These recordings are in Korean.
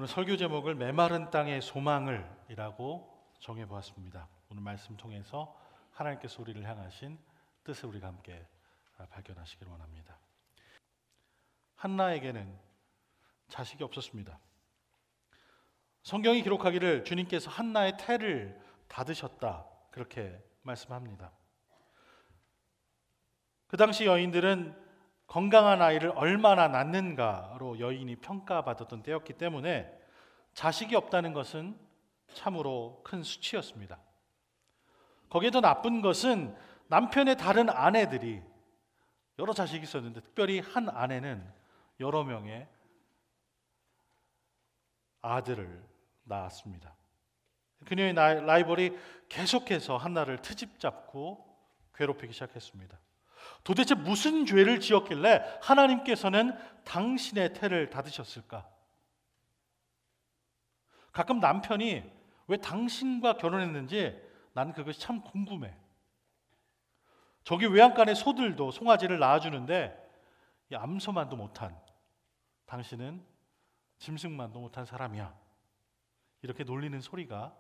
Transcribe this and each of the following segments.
오늘 설교 제목을 메마른 땅의 소망을 이라고 정해보았습니다. 오늘 말씀 통해서 하나님께서 우리를 향하신 뜻을 우리가 함께 발견하시길 원합니다. 한나에게는 자식이 없었습니다. 성경이 기록하기를 주님께서 한나의 태를 닫으셨다 그렇게 말씀합니다. 그 당시 여인들은 건강한 아이를 얼마나 낳는가로 여인이 평가받았던 때였기 때문에 자식이 없다는 것은 참으로 큰 수치였습니다. 거기에 더 나쁜 것은 남편의 다른 아내들이 여러 자식이 있었는데 특별히 한 아내는 여러 명의 아들을 낳았습니다. 그녀의 라이벌이 계속해서 한나를 트집잡고 괴롭히기 시작했습니다. 도대체 무슨 죄를 지었길래 하나님께서는 당신의 태를 닫으셨을까? 가끔 남편이 왜 당신과 결혼했는지 나는 그것이 참 궁금해. 저기 외양간의 소들도 송아지를 낳아주는데 암소만도 못한 당신은 짐승만도 못한 사람이야. 이렇게 놀리는 소리가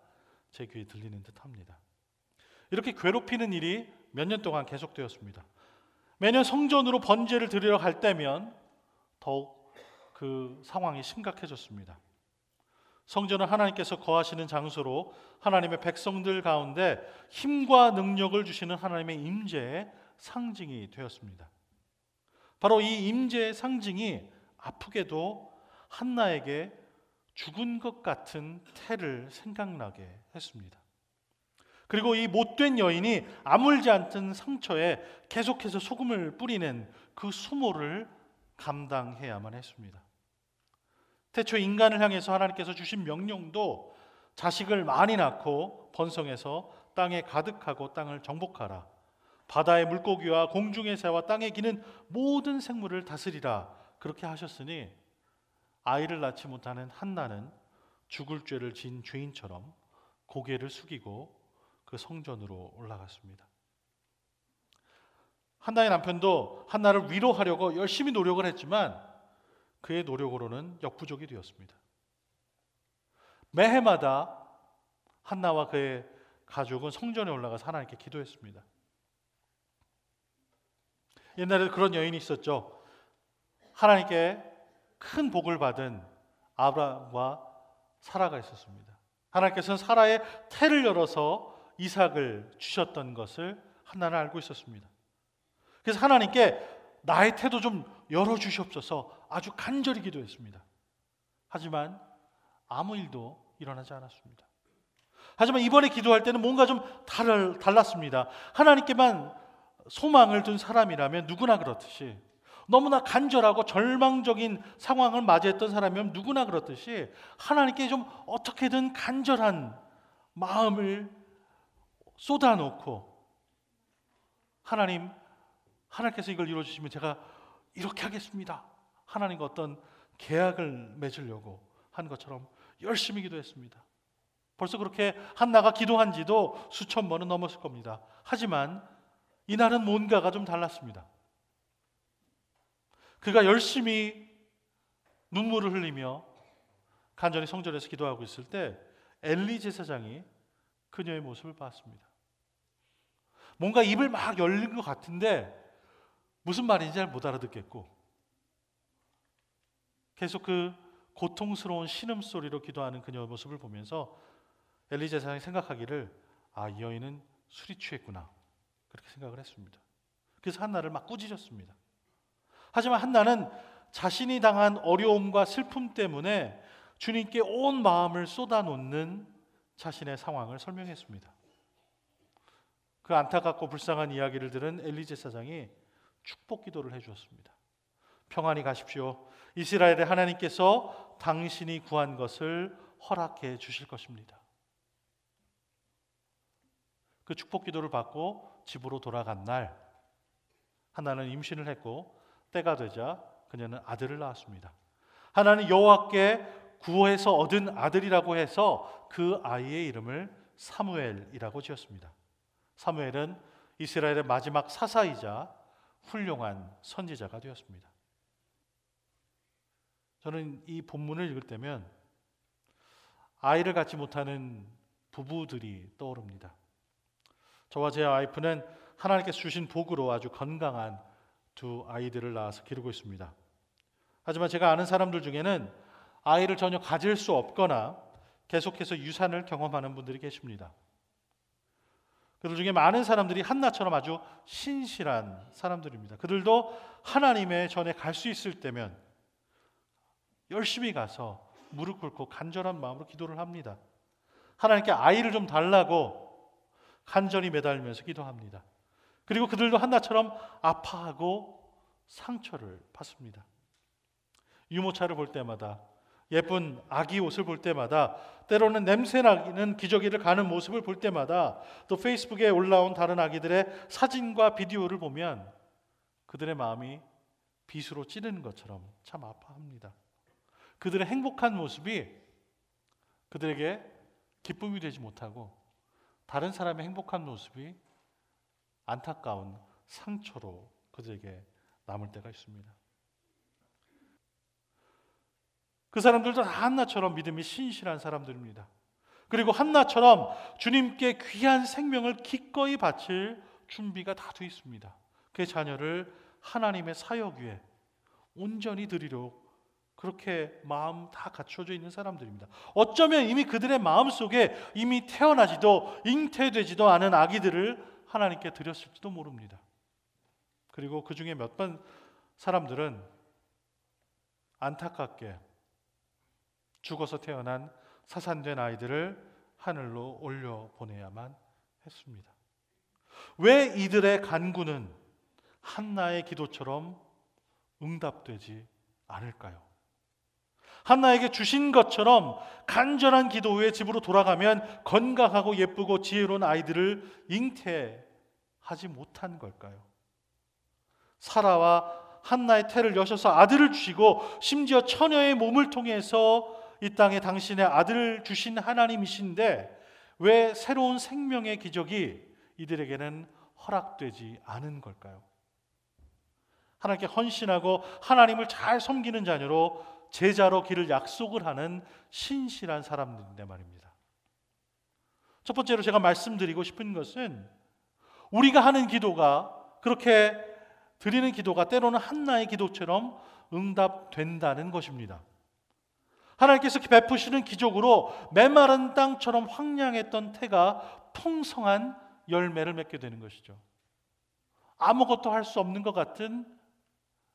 제 귀에 들리는 듯합니다. 이렇게 괴롭히는 일이 몇 년 동안 계속되었습니다. 매년 성전으로 번제를 드리러 갈 때면 더욱 그 상황이 심각해졌습니다. 성전은 하나님께서 거하시는 장소로 하나님의 백성들 가운데 힘과 능력을 주시는 하나님의 임재의 상징이 되었습니다. 바로 이 임재의 상징이 아프게도 한나에게 죽은 것 같은 태를 생각나게 했습니다. 그리고 이 못된 여인이 아물지 않던 상처에 계속해서 소금을 뿌리는 그 수모를 감당해야만 했습니다. 태초 인간을 향해서 하나님께서 주신 명령도 자식을 많이 낳고 번성해서 땅에 가득하고 땅을 정복하라. 바다의 물고기와 공중의 새와 땅에 기는 모든 생물을 다스리라. 그렇게 하셨으니 아이를 낳지 못하는 한나는 죽을 죄를 지은 죄인처럼 고개를 숙이고 그 성전으로 올라갔습니다. 한나의 남편도 한나를 위로하려고 열심히 노력을 했지만 그의 노력으로는 역부족이 되었습니다. 매해마다 한나와 그의 가족은 성전에 올라가서 하나님께 기도했습니다. 옛날에 그런 여인이 있었죠. 하나님께 큰 복을 받은 아브라함과 사라가 있었습니다. 하나님께서는 사라의 태를 열어서 이삭을 주셨던 것을 한나는 알고 있었습니다. 그래서 하나님께 나의 태도 좀 열어주시옵소서 아주 간절히 기도했습니다. 하지만 아무 일도 일어나지 않았습니다. 하지만 이번에 기도할 때는 뭔가 좀 달랐습니다. 하나님께만 소망을 둔 사람이라면 누구나 그렇듯이 너무나 간절하고 절망적인 상황을 맞이했던 사람이면 누구나 그렇듯이 하나님께 좀 어떻게든 간절한 마음을 쏟아놓고 하나님께서 이걸 이루어주시면 제가 이렇게 하겠습니다. 하나님과 어떤 계약을 맺으려고 한 것처럼 열심히 기도했습니다. 벌써 그렇게 한나가 기도한 지도 수천 번은 넘었을 겁니다. 하지만 이날은 뭔가가 좀 달랐습니다. 그가 열심히 눈물을 흘리며 간절히 성전에서 기도하고 있을 때 엘리 제사장이 그녀의 모습을 봤습니다. 뭔가 입을 막 열린 것 같은데 무슨 말인지 잘 못 알아듣겠고 계속 그 고통스러운 신음소리로 기도하는 그녀의 모습을 보면서 엘리 제사장이 생각하기를 이 여인은 술이 취했구나 그렇게 생각을 했습니다. 그래서 한나를 막 꾸짖었습니다. 하지만 한나는 자신이 당한 어려움과 슬픔 때문에 주님께 온 마음을 쏟아놓는 자신의 상황을 설명했습니다. 그 안타깝고 불쌍한 이야기를 들은 엘리 제사장이 축복 기도를 해주었습니다. 평안히 가십시오. 이스라엘의 하나님께서 당신이 구한 것을 허락해 주실 것입니다. 그 축복 기도를 받고 집으로 돌아간 날 한나는 임신을 했고 때가 되자 그녀는 아들을 낳았습니다. 하나는 여호와께 구해서 얻은 아들이라고 해서 그 아이의 이름을 사무엘이라고 지었습니다. 사무엘은 이스라엘의 마지막 사사이자 훌륭한 선지자가 되었습니다. 저는 이 본문을 읽을 때면 아이를 갖지 못하는 부부들이 떠오릅니다. 저와 제 와이프는 하나님께서 주신 복으로 아주 건강한 두 아이들을 낳아서 기르고 있습니다. 하지만 제가 아는 사람들 중에는 아이를 전혀 가질 수 없거나 계속해서 유산을 경험하는 분들이 계십니다. 그들 중에 많은 사람들이 한나처럼 아주 신실한 사람들입니다. 그들도 하나님의 전에 갈 수 있을 때면 열심히 가서 무릎 꿇고 간절한 마음으로 기도를 합니다. 하나님께 아이를 좀 달라고 간절히 매달리면서 기도합니다. 그리고 그들도 한나처럼 아파하고 상처를 받습니다. 유모차를 볼 때마다, 예쁜 아기 옷을 볼 때마다, 때로는 냄새나는 기저귀를 가는 모습을 볼 때마다, 또 페이스북에 올라온 다른 아기들의 사진과 비디오를 보면 그들의 마음이 빗으로 찌르는 것처럼 참 아파합니다. 그들의 행복한 모습이 그들에게 기쁨이 되지 못하고 다른 사람의 행복한 모습이 안타까운 상처로 그들에게 남을 때가 있습니다. 그 사람들도 한나처럼 믿음이 신실한 사람들입니다. 그리고 한나처럼 주님께 귀한 생명을 기꺼이 바칠 준비가 다 돼 있습니다. 그의 자녀를 하나님의 사역 위에 온전히 드리려고 그렇게 마음 다 갖춰져 있는 사람들입니다. 어쩌면 이미 그들의 마음속에 이미 태어나지도 잉태되지도 않은 아기들을 하나님께 드렸을지도 모릅니다. 그리고 그 중에 몇 번 사람들은 안타깝게 죽어서 태어난 사산된 아이들을 하늘로 올려보내야만 했습니다. 왜 이들의 간구는 한나의 기도처럼 응답되지 않을까요? 한나에게 주신 것처럼 간절한 기도 후에 집으로 돌아가면 건강하고 예쁘고 지혜로운 아이들을 잉태하지 못한 걸까요? 사라와 한나의 태를 여셔서 아들을 주시고 심지어 처녀의 몸을 통해서 이 땅에 당신의 아들을 주신 하나님이신데 왜 새로운 생명의 기적이 이들에게는 허락되지 않은 걸까요? 하나님께 헌신하고 하나님을 잘 섬기는 자녀로 제자로 길을 약속을 하는 신실한 사람들인데 말입니다. 첫 번째로 제가 말씀드리고 싶은 것은 우리가 하는 기도가 그렇게 드리는 기도가 때로는 한나의 기도처럼 응답된다는 것입니다. 하나님께서 베푸시는 기적으로 메마른 땅처럼 황량했던 태가 풍성한 열매를 맺게 되는 것이죠. 아무것도 할 수 없는 것 같은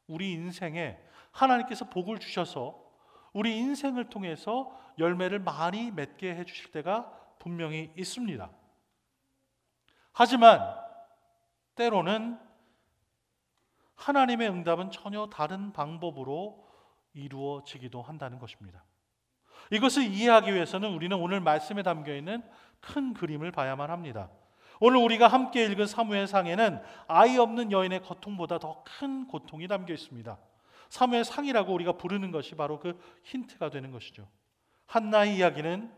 우리 인생에 하나님께서 복을 주셔서 우리 인생을 통해서 열매를 많이 맺게 해주실 때가 분명히 있습니다. 하지만 때로는 하나님의 응답은 전혀 다른 방법으로 이루어지기도 한다는 것입니다. 이것을 이해하기 위해서는 우리는 오늘 말씀에 담겨있는 큰 그림을 봐야만 합니다. 오늘 우리가 함께 읽은 사무엘상에는 아이 없는 여인의 고통보다 더 큰 고통이 담겨 있습니다. 사무엘상이라고 우리가 부르는 것이 바로 그 힌트가 되는 것이죠. 한나의 이야기는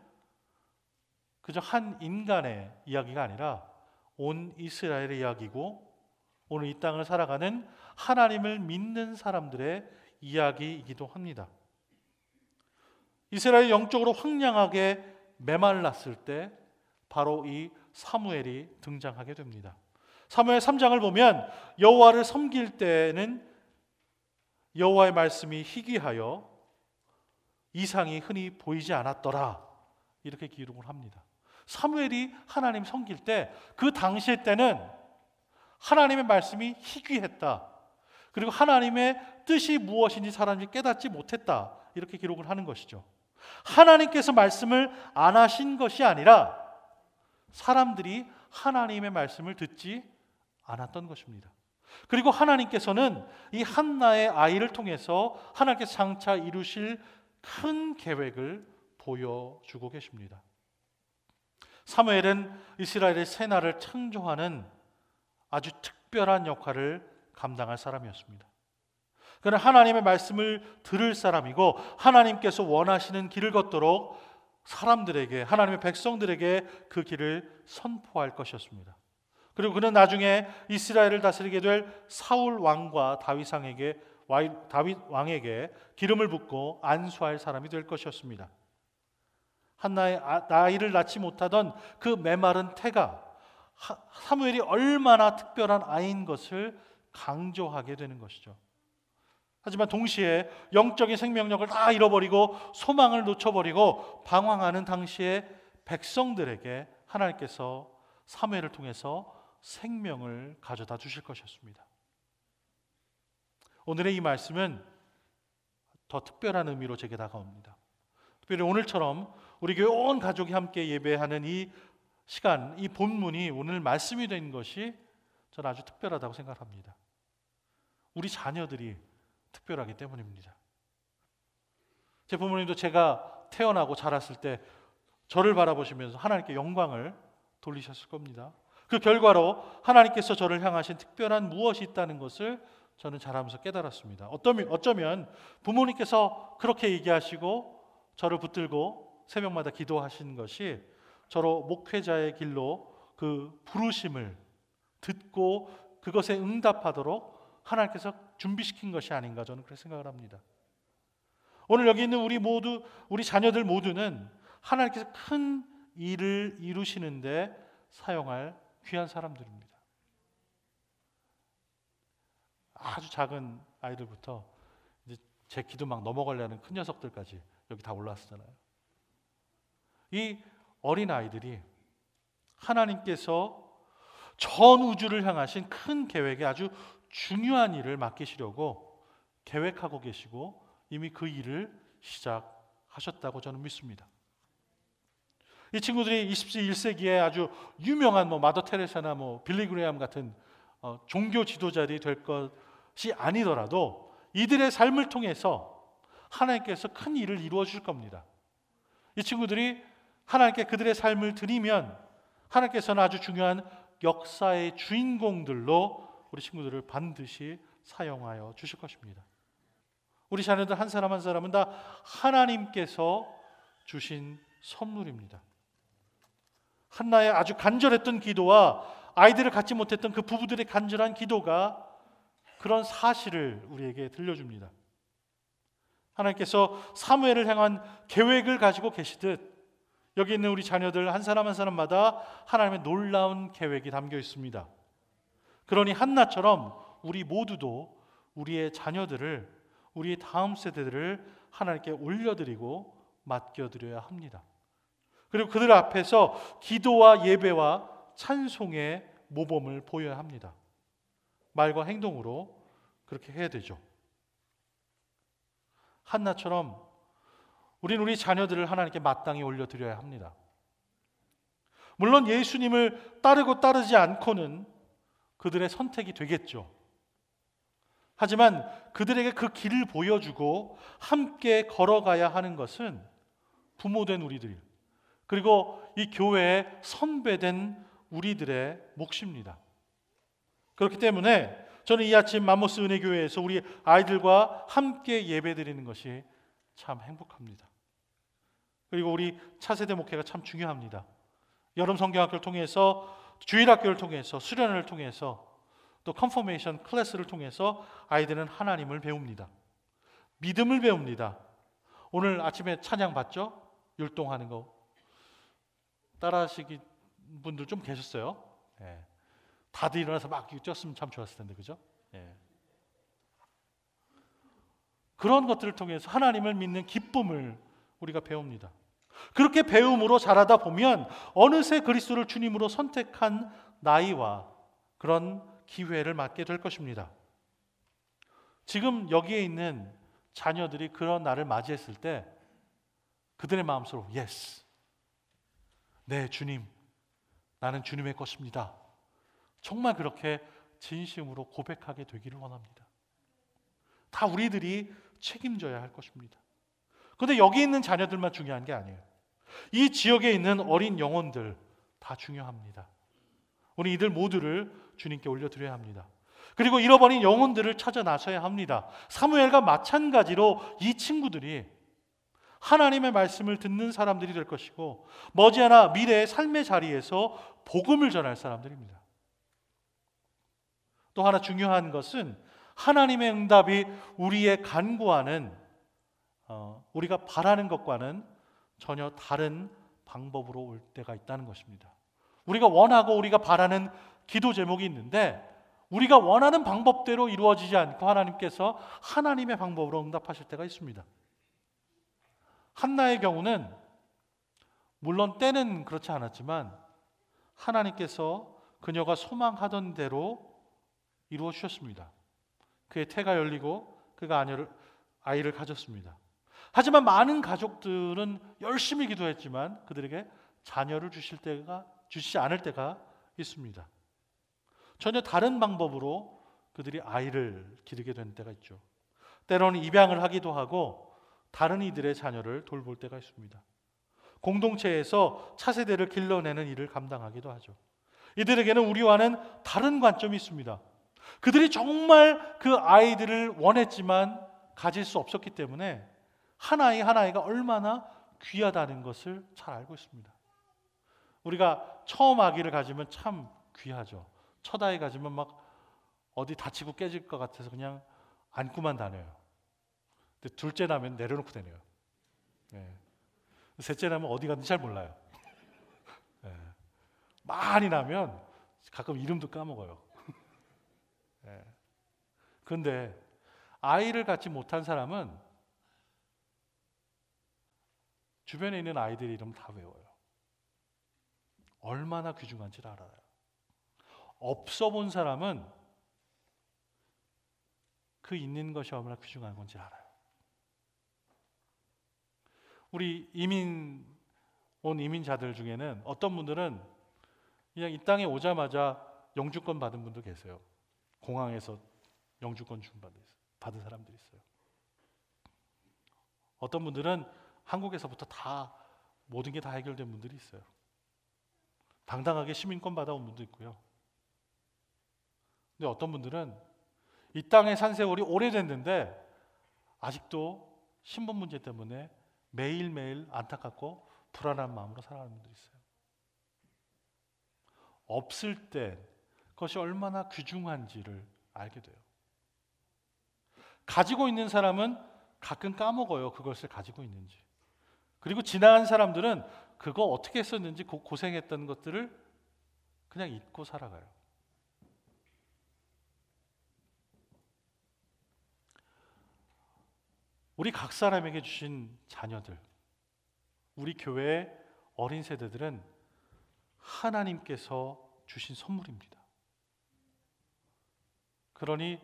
그저 한 인간의 이야기가 아니라 온 이스라엘의 이야기고 오늘 이 땅을 살아가는 하나님을 믿는 사람들의 이야기이기도 합니다. 이스라엘이 영적으로 황량하게 메말랐을 때 바로 이 사무엘이 등장하게 됩니다. 사무엘 3장을 보면 여호와를 섬길 때는 여호와의 말씀이 희귀하여 이상이 흔히 보이지 않았더라 이렇게 기록을 합니다. 사무엘이 하나님 섬길 때 그 당시의 때는 하나님의 말씀이 희귀했다. 그리고 하나님의 뜻이 무엇인지 사람이 깨닫지 못했다. 이렇게 기록을 하는 것이죠. 하나님께서 말씀을 안 하신 것이 아니라 사람들이 하나님의 말씀을 듣지 않았던 것입니다. 그리고 하나님께서는 이 한나의 아이를 통해서 하나님께서 장차 이루실 큰 계획을 보여주고 계십니다. 사무엘은 이스라엘의 새 나라를 창조하는 아주 특별한 역할을 감당할 사람이었습니다. 그는 하나님의 말씀을 들을 사람이고 하나님께서 원하시는 길을 걷도록 사람들에게, 하나님의 백성들에게 그 길을 선포할 것이었습니다. 그리고 그는 나중에 이스라엘을 다스리게 될 사울 왕과 다윗 왕에게 기름을 붓고 안수할 사람이 될 것이었습니다. 한나의 아이를 낳지 못하던 그 메마른 태가 사무엘이 얼마나 특별한 아이인 것을 강조하게 되는 것이죠. 하지만 동시에 영적인 생명력을 다 잃어버리고 소망을 놓쳐버리고 방황하는 당시의 백성들에게 하나님께서 사무엘을 통해서 생명을 가져다 주실 것이었습니다. 오늘의 이 말씀은 더 특별한 의미로 제게 다가옵니다. 특별히 오늘처럼 우리 교회 온 가족이 함께 예배하는 이 시간, 이 본문이 오늘 말씀이 된 것이 저는 아주 특별하다고 생각합니다. 우리 자녀들이 특별하기 때문입니다. 제 부모님도 제가 태어나고 자랐을 때 저를 바라보시면서 하나님께 영광을 돌리셨을 겁니다. 그 결과로 하나님께서 저를 향하신 특별한 무엇이 있다는 것을 저는 자라면서 깨달았습니다. 어쩌면 부모님께서 그렇게 얘기하시고 저를 붙들고 새벽마다 기도하신 것이 저로 목회자의 길로 그 부르심을 듣고 그것에 응답하도록 하나님께서 준비시킨 것이 아닌가, 저는 그렇게 생각을 합니다. 오늘 여기 있는 우리 자녀들 모두는 하나님께서 큰 일을 이루시는데 사용할 귀한 사람들입니다. 아주 작은 아이들부터 이제 제 기도 막 넘어가려는 큰 녀석들까지 여기 다 올라왔잖아요. 이 어린 아이들이 하나님께서 전 우주를 향하신 큰 계획에 아주 중요한 일을 맡기시려고 계획하고 계시고 이미 그 일을 시작하셨다고 저는 믿습니다. 이 친구들이 21세기에 아주 유명한 마더 테레사나 빌리 그레이엄 같은 종교 지도자들이 될 것이 아니더라도 이들의 삶을 통해서 하나님께서 큰 일을 이루어 주실 겁니다. 이 친구들이 하나님께 그들의 삶을 드리면 하나님께서는 아주 중요한 역사의 주인공들로 우리 친구들을 반드시 사용하여 주실 것입니다. 우리 자녀들 한 사람 한 사람은 다 하나님께서 주신 선물입니다. 한나의 아주 간절했던 기도와 아이들을 갖지 못했던 그 부부들의 간절한 기도가 그런 사실을 우리에게 들려줍니다. 하나님께서 사무엘을 향한 계획을 가지고 계시듯 여기 있는 우리 자녀들 한 사람 한 사람마다 하나님의 놀라운 계획이 담겨 있습니다. 그러니 한나처럼 우리 모두도 우리의 자녀들을, 우리의 다음 세대들을 하나님께 올려드리고 맡겨드려야 합니다. 그리고 그들 앞에서 기도와 예배와 찬송의 모범을 보여야 합니다. 말과 행동으로 그렇게 해야 되죠. 한나처럼 우리는 우리 자녀들을 하나님께 마땅히 올려드려야 합니다. 물론 예수님을 따르고 따르지 않고는 그들의 선택이 되겠죠. 하지만 그들에게 그 길을 보여주고 함께 걸어가야 하는 것은 부모된 우리들, 그리고 이 교회의 선배된 우리들의 몫입니다. 그렇기 때문에 저는 이 아침 맘모스 은혜교회에서 우리 아이들과 함께 예배드리는 것이 참 행복합니다. 그리고 우리 차세대 목회가 참 중요합니다. 여름 성경학교를 통해서, 주일학교를 통해서, 수련회를 통해서, 또 컨퍼메이션 클래스를 통해서 아이들은 하나님을 배웁니다. 믿음을 배웁니다. 오늘 아침에 찬양 봤죠? 율동하는 거 따라하시기 분들 좀 계셨어요. 예. 다들 일어나서 막 뛰었으면 참 좋았을 텐데, 그죠? 예. 그런 것들을 통해서 하나님을 믿는 기쁨을 우리가 배웁니다. 그렇게 배움으로 자라다 보면 어느새 그리스도를 주님으로 선택한 나이와 그런 기회를 맞게 될 것입니다. 지금 여기에 있는 자녀들이 그런 날을 맞이했을 때 그들의 마음속으로 예스, 네 주님, 나는 주님의 것입니다, 정말 그렇게 진심으로 고백하게 되기를 원합니다. 다 우리들이 책임져야 할 것입니다. 그런데 여기 있는 자녀들만 중요한 게 아니에요. 이 지역에 있는 어린 영혼들 다 중요합니다. 우리 이들 모두를 주님께 올려드려야 합니다. 그리고 잃어버린 영혼들을 찾아 나서야 합니다. 사무엘과 마찬가지로 이 친구들이 하나님의 말씀을 듣는 사람들이 될 것이고 머지않아 미래의 삶의 자리에서 복음을 전할 사람들입니다. 또 하나 중요한 것은 하나님의 응답이 우리의 간구하는, 우리가 바라는 것과는 전혀 다른 방법으로 올 때가 있다는 것입니다. 우리가 원하고 우리가 바라는 기도 제목이 있는데 우리가 원하는 방법대로 이루어지지 않고 하나님께서 하나님의 방법으로 응답하실 때가 있습니다. 한나의 경우는 물론 때는 그렇지 않았지만 하나님께서 그녀가 소망하던 대로 이루어 주셨습니다. 그의 태가 열리고 그가 아이를 가졌습니다. 하지만 많은 가족들은 열심히 기도했지만 그들에게 자녀를 주시지 않을 때가 있습니다. 전혀 다른 방법으로 그들이 아이를 기르게 되는 때가 있죠. 때로는 입양을 하기도 하고 다른 이들의 자녀를 돌볼 때가 있습니다. 공동체에서 차세대를 길러내는 일을 감당하기도 하죠. 이들에게는 우리와는 다른 관점이 있습니다. 그들이 정말 그 아이들을 원했지만 가질 수 없었기 때문에 하나이 하나이가 얼마나 귀하다는 것을 잘 알고 있습니다. 우리가 처음 아기를 가지면 참 귀하죠. 첫 아이 가지면 막 어디 다치고 깨질 것 같아서 그냥 안고만 다녀요. 근데 둘째 나면 내려놓고 다녀요. 네. 셋째 나면 어디 갔는지 잘 몰라요. 네. 많이 나면 가끔 이름도 까먹어요. 네. 그런데 아이를 갖지 못한 사람은 주변에 있는 아이들의 이름 다 외워요. 얼마나 귀중한지를 알아요. 없어 본 사람은 그 있는 것이 얼마나 귀중한 건지 알아요. 우리 온 이민자들 중에는 어떤 분들은 그냥 이 땅에 오자마자 영주권 받은 분도 계세요. 공항에서 영주권 받은 사람들이 있어요. 어떤 분들은 한국에서부터 다 모든 게 다 해결된 분들이 있어요. 당당하게 시민권 받아온 분도 있고요. 근데 어떤 분들은 이 땅에 산 세월이 오래됐는데 아직도 신분 문제 때문에 매일매일 안타깝고 불안한 마음으로 살아가는 분들이 있어요. 없을 때 그것이 얼마나 귀중한지를 알게 돼요. 가지고 있는 사람은 가끔 까먹어요. 그것을 가지고 있는지. 그리고 지나간 사람들은 그거 어떻게 했었는지 고생했던 것들을 그냥 잊고 살아가요. 우리 각 사람에게 주신 자녀들, 우리 교회의 어린 세대들은 하나님께서 주신 선물입니다. 그러니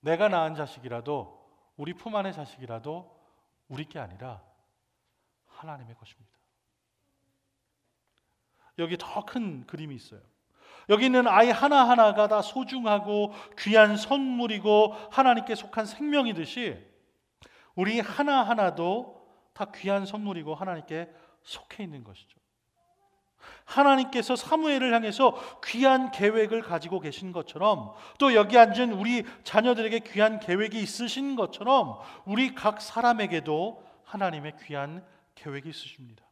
내가 낳은 자식이라도 우리 품 안의 자식이라도 우리 게 아니라 하나님의 것입니다. 여기 더 큰 그림이 있어요. 여기 있는 아이 하나하나가 다 소중하고 귀한 선물이고 하나님께 속한 생명이듯이 우리 하나하나도 다 귀한 선물이고 하나님께 속해 있는 것이죠. 하나님께서 사무엘을 향해서 귀한 계획을 가지고 계신 것처럼 또 여기 앉은 우리 자녀들에게 귀한 계획이 있으신 것처럼 우리 각 사람에게도 하나님의 귀한 계획이 있으십니다.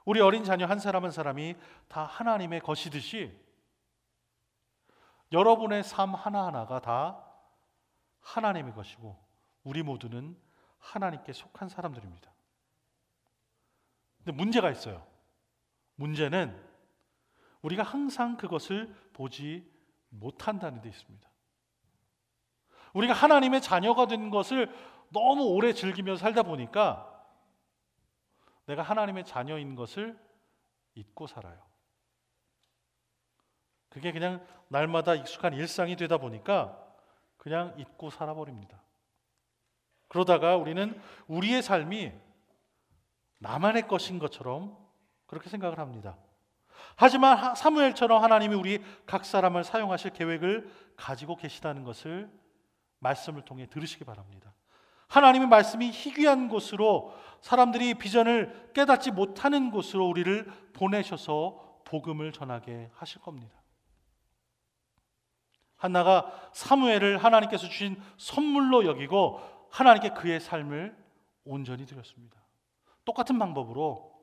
우리 어린 자녀 한 사람 한 사람이 다 하나님의 것이듯이 여러분의 삶 하나하나가 다 하나님의 것이고 우리 모두는 하나님께 속한 사람들입니다. 근데 문제가 있어요. 문제는 우리가 항상 그것을 보지 못한다는 데 있습니다. 우리가 하나님의 자녀가 된 것을 너무 오래 즐기며 살다 보니까 내가 하나님의 자녀인 것을 잊고 살아요. 그게 그냥 날마다 익숙한 일상이 되다 보니까 그냥 잊고 살아버립니다. 그러다가 우리는 우리의 삶이 나만의 것인 것처럼 그렇게 생각을 합니다. 하지만 사무엘처럼 하나님이 우리 각 사람을 사용하실 계획을 가지고 계시다는 것을 말씀을 통해 들으시기 바랍니다. 하나님의 말씀이 희귀한 곳으로 사람들이 비전을 깨닫지 못하는 곳으로 우리를 보내셔서 복음을 전하게 하실 겁니다. 한나가 사무엘을 하나님께서 주신 선물로 여기고 하나님께 그의 삶을 온전히 드렸습니다. 똑같은 방법으로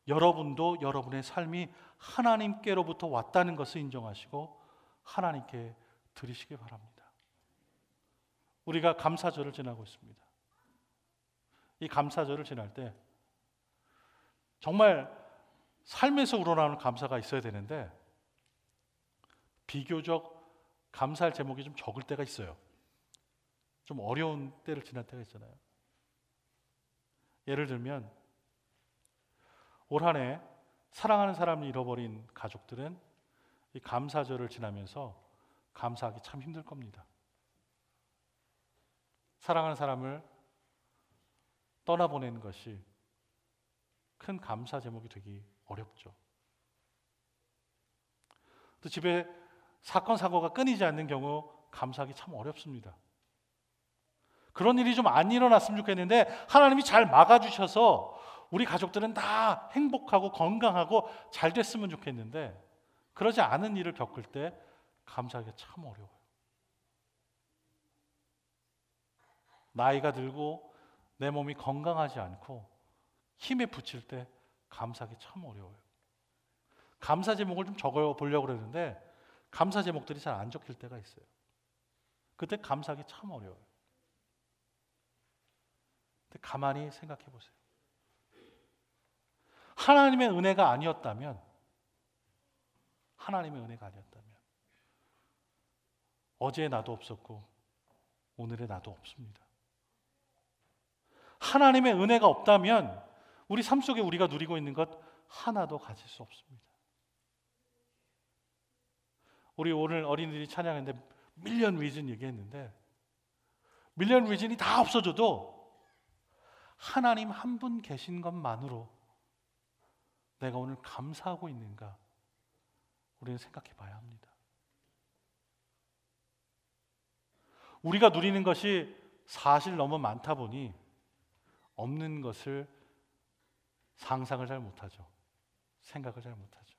여러분도 여러분의 삶이 하나님께로부터 왔다는 것을 인정하시고 하나님께 드리시기 바랍니다. 우리가 감사절을 지나고 있습니다. 이 감사절을 지날 때 정말 삶에서 우러나오는 감사가 있어야 되는데 비교적 감사할 제목이 좀 적을 때가 있어요. 좀 어려운 때를 지날 때가 있잖아요. 예를 들면 올 한 해 사랑하는 사람을 잃어버린 가족들은 이 감사절을 지나면서 감사하기 참 힘들 겁니다. 사랑하는 사람을 떠나보내는 것이 큰 감사 제목이 되기 어렵죠. 또 집에 사건 사고가 끊이지 않는 경우 감사하기 참 어렵습니다. 그런 일이 좀 안 일어났으면 좋겠는데 하나님이 잘 막아주셔서 우리 가족들은 다 행복하고 건강하고 잘 됐으면 좋겠는데 그러지 않은 일을 겪을 때 감사하기가 참 어려워요. 나이가 들고 내 몸이 건강하지 않고 힘에 부칠 때 감사하기 참 어려워요. 감사 제목을 좀 적어보려고 그러는데 감사 제목들이 잘 안 적힐 때가 있어요. 그때 감사하기 참 어려워요. 근데 가만히 생각해 보세요. 하나님의 은혜가 아니었다면 어제의 나도 없었고 오늘의 나도 없습니다. 하나님의 은혜가 없다면 우리 삶 속에 우리가 누리고 있는 것 하나도 가질 수 없습니다. 우리 오늘 어린이들이 찬양했는데 밀리언 리즌 얘기했는데 밀리언 리즌이 다 없어져도 하나님 한 분 계신 것만으로 내가 오늘 감사하고 있는가 우리는 생각해 봐야 합니다. 우리가 누리는 것이 사실 너무 많다 보니 없는 것을 상상을 잘 못하죠. 생각을 잘 못하죠.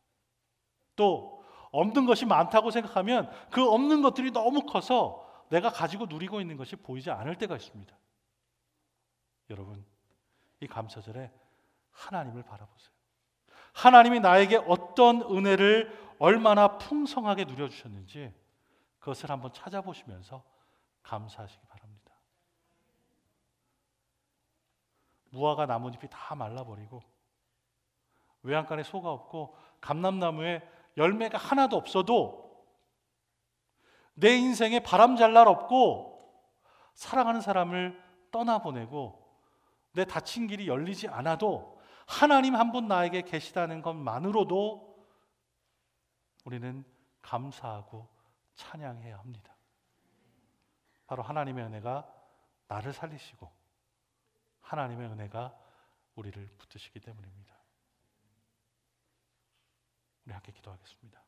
또 없는 것이 많다고 생각하면 그 없는 것들이 너무 커서 내가 가지고 누리고 있는 것이 보이지 않을 때가 있습니다. 여러분, 이 감사절에 하나님을 바라보세요. 하나님이 나에게 어떤 은혜를 얼마나 풍성하게 누려주셨는지 그것을 한번 찾아보시면서 감사하시기 바랍니다. 무화과 나뭇잎이 다 말라버리고 외양간에 소가 없고 감람나무에 열매가 하나도 없어도 내 인생에 바람잘 날 없고 사랑하는 사람을 떠나보내고 내 닫힌 길이 열리지 않아도 하나님 한 분 나에게 계시다는 것만으로도 우리는 감사하고 찬양해야 합니다. 바로 하나님의 은혜가 나를 살리시고 하나님의 은혜가 우리를 붙드시기 때문입니다. 우리 함께 기도하겠습니다.